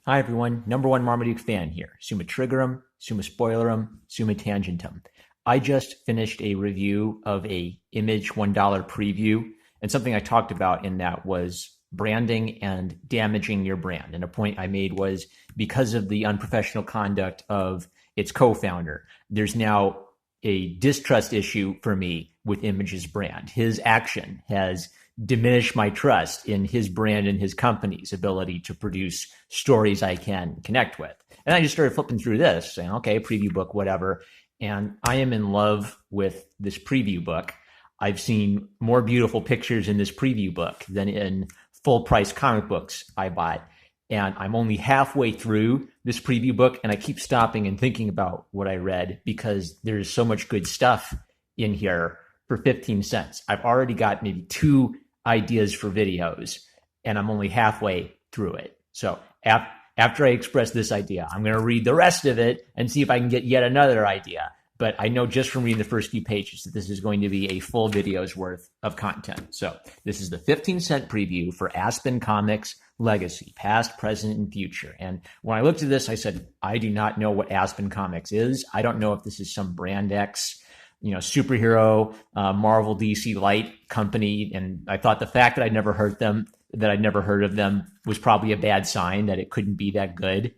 Hi everyone, number one Marmaduke fan here. Summa Triggerum, Summa Spoilerum, Summa Tangentum. I just finished a review of a Image $1 preview, and something I talked about in that was branding and damaging your brand. And a point I made was because of the unprofessional conduct of its co-founder, there's now a distrust issue for me with Image's brand. His action has diminish my trust in his brand and his company's ability to produce stories I can connect with. And I just started flipping through this, saying, okay, preview book, whatever. And I am in love with this preview book. I've seen more beautiful pictures in this preview book than in full price comic books I bought. And I'm only halfway through this preview book, and I keep stopping and thinking about what I read because there's so much good stuff in here for 15 cents. I've already got maybe two ideas for videos, and I'm only halfway through it. So after I express this idea, I'm going to read the rest of it and see if I can get yet another idea. But I know just from reading the first few pages that this is going to be a full video's worth of content. So this is the 15-cent preview for Aspen Comics Legacy, past, present, and future. And when I looked at this, I said, I do not know what Aspen Comics is. I don't know if this is some brand X, superhero, Marvel DC light company. And I thought the fact that I'd never heard of them was probably a bad sign that it couldn't be that good.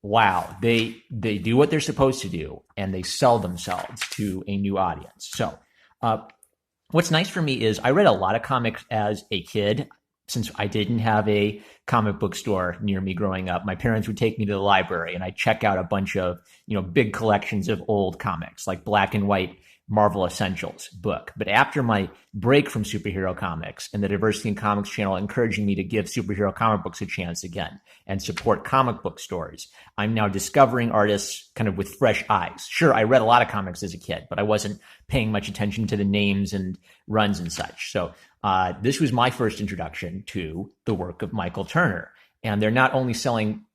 Wow. They do what they're supposed to do, and they sell themselves to a new audience. So, what's nice for me is I read a lot of comics as a kid. Since I didn't have a comic book store near me growing up, my parents would take me to the library and I'd check out a bunch of, big collections of old comics, like black and white Marvel Essentials book. But after my break from superhero comics and the Diversity in Comics channel encouraging me to give superhero comic books a chance again and support comic book stores, I'm now discovering artists kind of with fresh eyes. Sure, I read a lot of comics as a kid, but I wasn't paying much attention to the names and runs and such. So this was my first introduction to the work of Michael Turner. And they're not only selling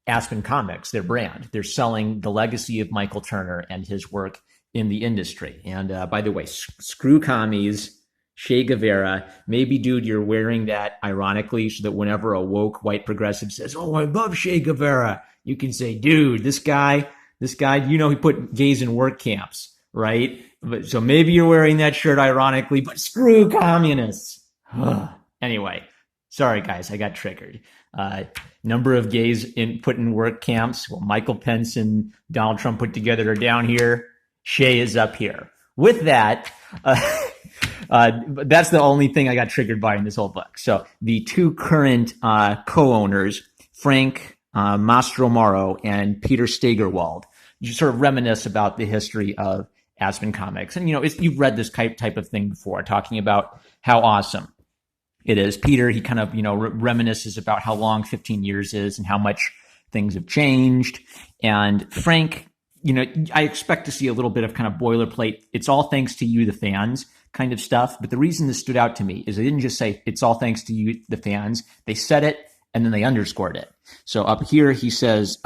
Aspen Comics, their brand. They're selling the legacy of Michael Turner and his work in the industry. And by the way, screw commies, Che Guevara. Maybe, dude, you're wearing that ironically so that whenever a woke white progressive says, "Oh, I love Che Guevara," you can say, "Dude, this guy, he put gays in work camps, right?" But so maybe you're wearing that shirt ironically, but screw communists. Anyway, sorry guys, I got triggered. Number of gays put in work camps. Well, Michael Pence and Donald Trump put together are down here. Shay is up here. With that, that's the only thing I got triggered by in this whole book. So the two current co-owners, Frank Mastromaro and Peter Stegerwald, you sort of reminisce about the history of Aspen Comics. And, you've read this type of thing before, talking about how awesome it is. Peter, he kind of, reminisces about how long 15 years is and how much things have changed. And Frank, I expect to see a little bit of kind of boilerplate. It's all thanks to you, the fans kind of stuff. But the reason this stood out to me is they didn't just say it's all thanks to you, the fans. They said it and then they underscored it. So up here, he says,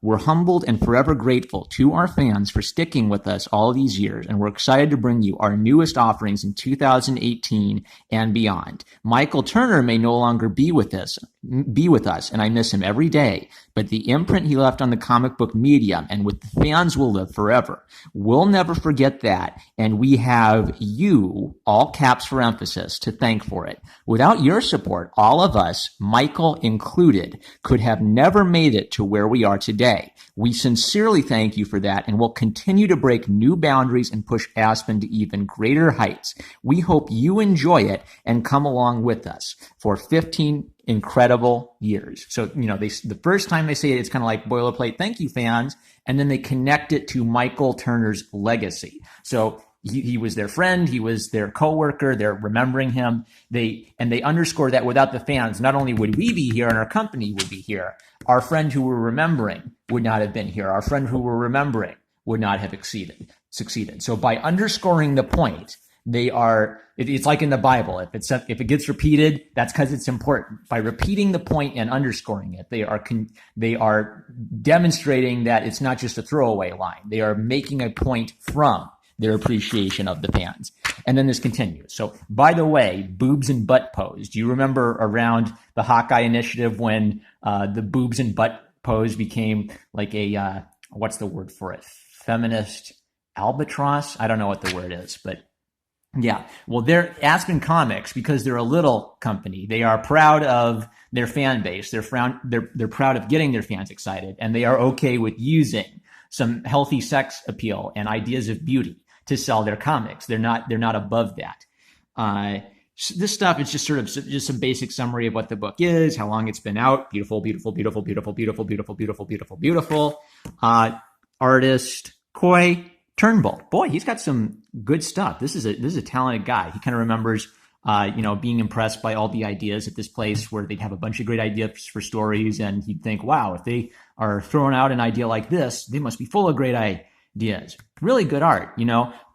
we're humbled and forever grateful to our fans for sticking with us all these years, and we're excited to bring you our newest offerings in 2018 and beyond. Michael Turner may no longer be with us, and I miss him every day, but the imprint he left on the comic book medium and with the fans will live forever. We'll never forget that, and we have you, all caps for emphasis, to thank for it. Without your support, all of us, Michael included, could have never made it to where we are today. We sincerely thank you for that, and will continue to break new boundaries and push Aspen to even greater heights. We hope you enjoy it and come along with us for 15 incredible years. So, the first time they say it, it's kind of like boilerplate, thank you, fans, and then they connect it to Michael Turner's legacy. So he was their friend, he was their coworker, they're remembering him. They underscore that without the fans, not only would we be here and our company would be here, our friend who we're remembering would not have been here. Our friend who we're remembering would not have succeeded. So by underscoring the point, it's like in the Bible. If it gets repeated, that's because it's important. By repeating the point and underscoring it, they are demonstrating that it's not just a throwaway line. They are making a point from their appreciation of the fans. And then this continues. So, by the way, boobs and butt pose. Do you remember around the Hawkeye Initiative when the boobs and butt pose became like a, what's the word for it? Feminist albatross? I don't know what the word is, but yeah. Well, they're Aspen Comics, because they're a little company. They are proud of their fan base. They're proud of getting their fans excited, and they are okay with using some healthy sex appeal and ideas of beauty to sell their comics. They're not above that. This stuff is just sort of just some basic summary of what the book is, how long it's been out. Beautiful, beautiful, beautiful, beautiful, beautiful, beautiful, beautiful, beautiful, beautiful. Artist Coy Turnbull. Boy, he's got some good stuff. This is a talented guy. He kind of remembers, being impressed by all the ideas at this place where they'd have a bunch of great ideas for stories, and he'd think, wow, if they are throwing out an idea like this, they must be full of great ideas. Really good art,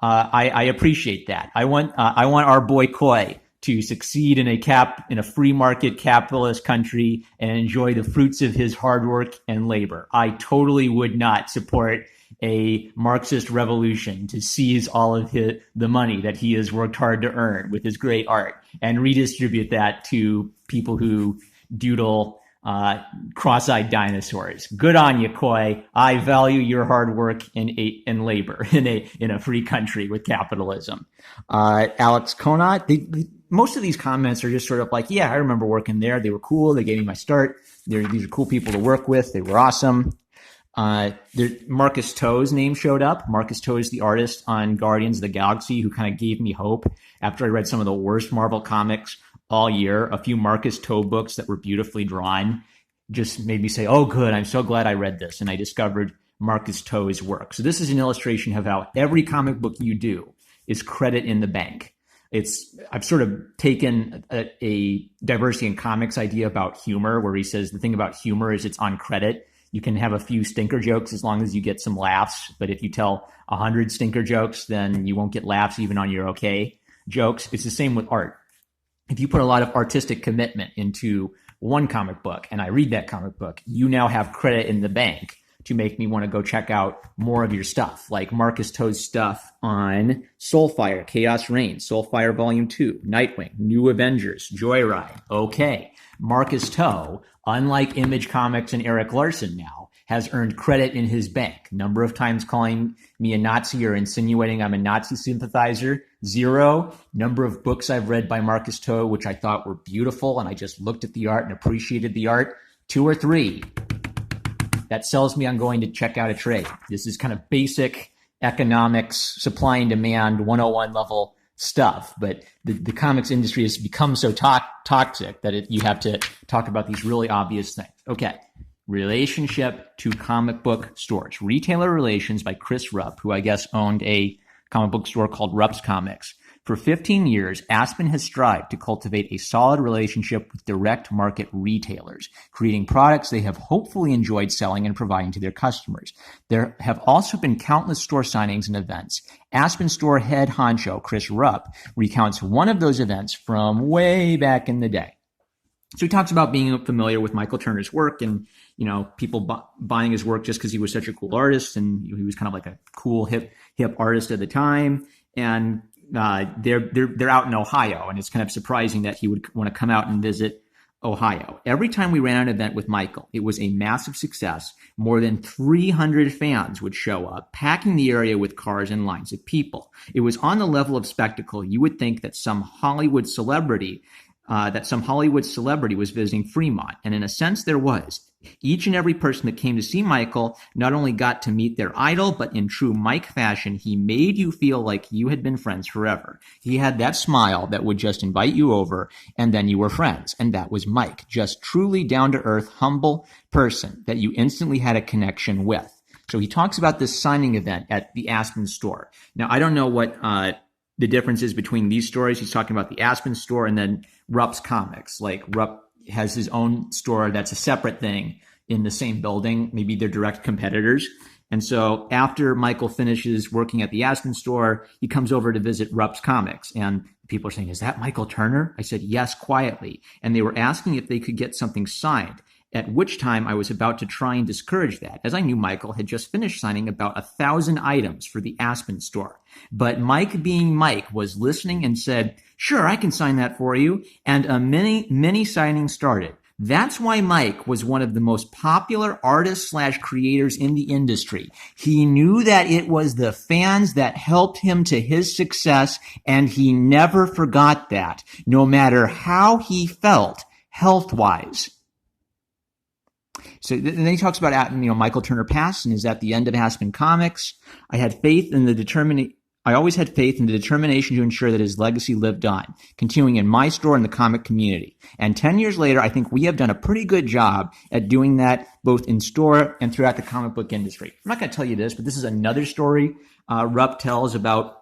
I appreciate that. I want our boy Coy to succeed in a free market capitalist country and enjoy the fruits of his hard work and labor. I totally would not support a Marxist revolution to seize all of the money that he has worked hard to earn with his great art and redistribute that to people who doodle cross-eyed dinosaurs. Good on you, Coy. I value your hard work and labor in a free country with capitalism. Alex Conant, most of these comments are just sort of like, yeah, I remember working there. They were cool. They gave me my start. These are cool people to work with. They were awesome. Marcus Toe's name showed up. Marcus Toe is the artist on Guardians of the Galaxy who kind of gave me hope after I read some of the worst Marvel comics all year. A few Marcus Toe books that were beautifully drawn just made me say, oh, good, I'm so glad I read this. And I discovered Marcus Toe's work. So this is an illustration of how every comic book you do is credit in the bank. I've sort of taken a diversity in comics idea about humor, where he says the thing about humor is it's on credit. You can have a few stinker jokes as long as you get some laughs. But if you tell 100 stinker jokes, then you won't get laughs even on your okay jokes. It's the same with art. If you put a lot of artistic commitment into one comic book and I read that comic book, you now have credit in the bank to make me want to go check out more of your stuff, like Marcus Toe's stuff on Soulfire, Chaos Reigns, Soulfire Volume 2, Nightwing, New Avengers, Joyride. Okay. Marcus Toe, unlike Image Comics and Eric Larson now, has earned credit in his bank. Number of times calling me a Nazi or insinuating I'm a Nazi sympathizer, 0. Number of books I've read by Marcus Toe, which I thought were beautiful, and I just looked at the art and appreciated the art, 2 or 3. That sells me on going to check out a trade. This is kind of basic economics, supply and demand 101 level stuff. But the comics industry has become so toxic that you have to talk about these really obvious things. Okay. Relationship to comic book stores. Retailer Relations by Chris Rupp, who I guess owned a comic book store called Rupp's Comics. For 15 years, Aspen has strived to cultivate a solid relationship with direct market retailers, creating products they have hopefully enjoyed selling and providing to their customers. There have also been countless store signings and events. Aspen store head honcho Chris Rupp recounts one of those events from way back in the day. So he talks about being familiar with Michael Turner's work and, people buying his work just because he was such a cool artist, and he was kind of like a cool hip artist at the time. And they're out in Ohio, and it's kind of surprising that he would want to come out and visit Ohio. Every time we ran an event with Michael, it was a massive success. More than 300 fans would show up, packing the area with cars and lines of people. It was on the level of spectacle you would think that some Hollywood celebrity was visiting Fremont. And in a sense, there was. Each and every person that came to see Michael not only got to meet their idol, but in true Mike fashion, he made you feel like you had been friends forever. He had that smile that would just invite you over, and then you were friends. And that was Mike, just truly down-to-earth, humble person that you instantly had a connection with. So he talks about this signing event at the Aspen store. Now, I don't know what the difference is between these stories. He's talking about the Aspen store and then Rupp's Comics. Like Rupp has his own store that's a separate thing in the same building. Maybe they're direct competitors. And so after Michael finishes working at the Aspen store, he comes over to visit Rupp's Comics. And people are saying, is that Michael Turner? I said, yes, quietly. And they were asking if they could get something signed. at which time I was about to try and discourage that, as I knew Michael had just finished signing about 1,000 items for the Aspen store. But Mike, being Mike, was listening and said, "Sure, I can sign that for you." And a mini signing started. That's why Mike was one of the most popular artists/creators in the industry. He knew that it was the fans that helped him to his success, and he never forgot that, no matter how he felt health-wise. So then he talks about, Michael Turner passed and is at the end of Aspen Comics. I always had faith in the determination to ensure that his legacy lived on, continuing in my store and the comic community. And 10 years later, I think we have done a pretty good job at doing that both in store and throughout the comic book industry. I'm not going to tell you this, but this is another story Rupp tells about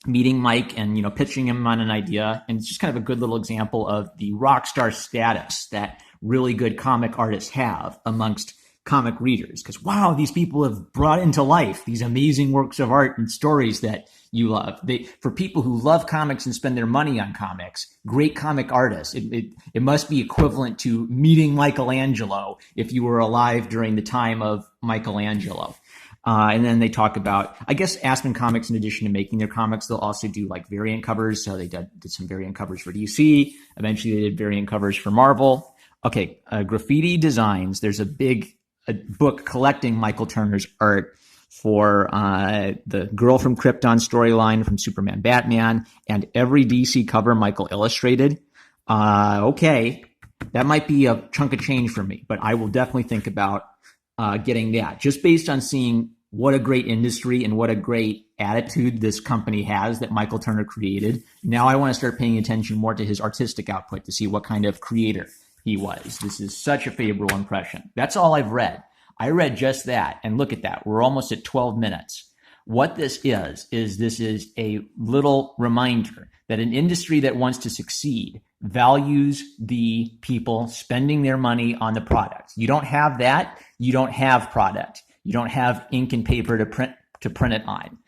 meeting Mike and, pitching him on an idea. And it's just kind of a good little example of the rock star status that really good comic artists have amongst comic readers. Because, wow, these people have brought into life these amazing works of art and stories that you love. For people who love comics and spend their money on comics, great comic artists, it must be equivalent to meeting Michelangelo if you were alive during the time of Michelangelo. And then they talk about, I guess, Aspen Comics, in addition to making their comics, they'll also do like variant covers. So they did some variant covers for DC. Eventually they did variant covers for Marvel. Okay, Graffiti Designs. There's a book collecting Michael Turner's art for the Girl from Krypton storyline from Superman Batman, and every DC cover Michael illustrated. Okay, that might be a chunk of change for me, but I will definitely think about getting that, just based on seeing what a great industry and what a great attitude this company has that Michael Turner created. Now I want to start paying attention more to his artistic output to see what kind of creator he was. This is such a favorable impression. That's all I've read. I read just that, and look at that. We're almost at 12 minutes. What this is this is a little reminder that an industry that wants to succeed values the people spending their money on the product. You don't have that, you don't have product. You don't have ink and paper to print it on.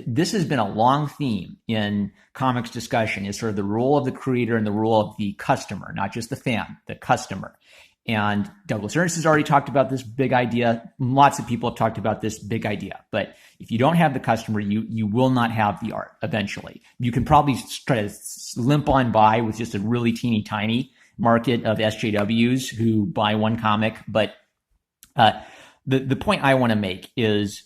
This has been a long theme in comics discussion, is sort of the role of the creator and the role of the customer, not just the fan, the customer. And Douglas Ernst has already talked about this big idea. Lots of people have talked about this big idea. But if you don't have the customer, you will not have the art eventually. You can probably try to limp on by with just a really teeny tiny market of SJWs who buy one comic. But the point I want to make is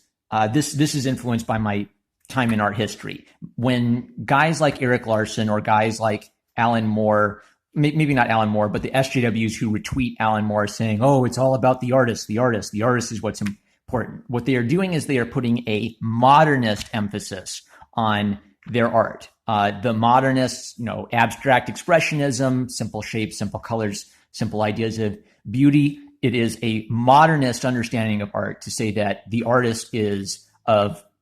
this is influenced by my time in art history. When guys like Eric Larson or guys like Alan Moore, maybe not Alan Moore, but the SJWs who retweet Alan Moore saying, "Oh, it's all about the artist. The artist is what's important." What they are doing is they are putting a modernist emphasis on their art. The modernists, abstract expressionism, simple shapes, simple colors, simple ideas of beauty. It is a modernist understanding of art to say that the artist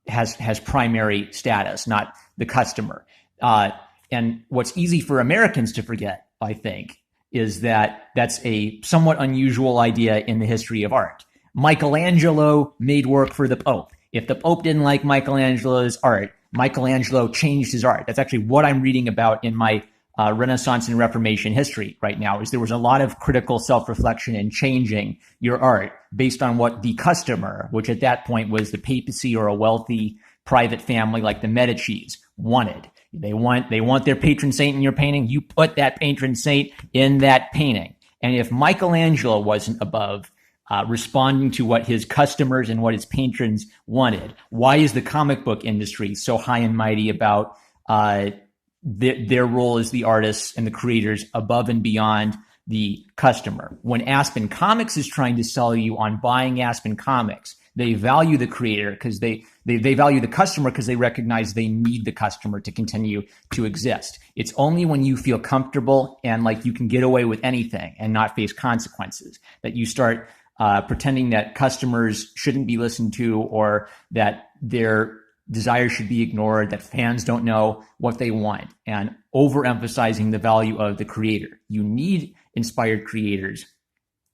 has primary status, not the customer. And what's easy for Americans to forget, I think, is that that's a somewhat unusual idea in the history of art. Michelangelo made work for the Pope. If the Pope didn't like Michelangelo's art, Michelangelo changed his art. That's actually what I'm reading about in my Renaissance and Reformation history right now, is there was a lot of critical self-reflection in changing your art based on what the customer, which at that point was the papacy or a wealthy private family like the Medicis, wanted. They want their patron saint in your painting. You put that patron saint in that painting. And if Michelangelo wasn't above responding to what his customers and what his patrons wanted, why is the comic book industry so high and mighty about their role as the artists and the creators above and beyond the customer? When Aspen Comics is trying to sell you on buying Aspen Comics, they value the creator because they value the customer because they recognize they need the customer to continue to exist. It's only when you feel comfortable and like you can get away with anything and not face consequences that you start pretending that customers shouldn't be listened to, or that their desires should be ignored, that fans don't know what they want, and overemphasizing the value of the creator. You need inspired creators,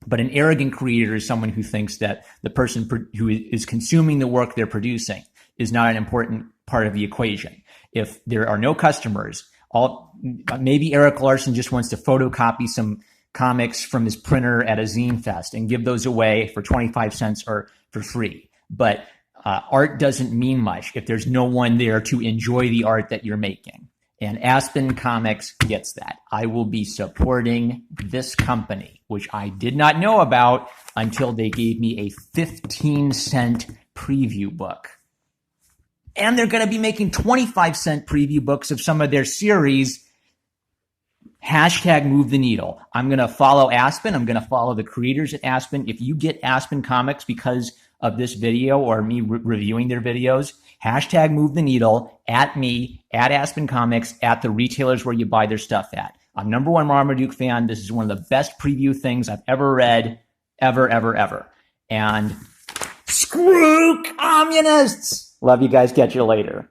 but an arrogant creator is someone who thinks that the person who is consuming the work they're producing is not an important part of the equation. If there are no customers, maybe Eric Larson just wants to photocopy some comics from his printer at a zine fest and give those away for 25 cents or for free. But art doesn't mean much if there's no one there to enjoy the art that you're making. And Aspen Comics gets that. I will be supporting this company, which I did not know about until they gave me a 15-cent preview book. And they're going to be making 25-cent preview books of some of their series. Hashtag move the needle. I'm going to follow Aspen. I'm going to follow the creators at Aspen. If you get Aspen Comics because of this video or me reviewing their videos, hashtag move the needle at me, at Aspen Comics, at the retailers where you buy their stuff at. I'm #1 Marmaduke fan. This is one of the best preview things I've ever read, ever. And screw communists. Love you guys. Catch you later.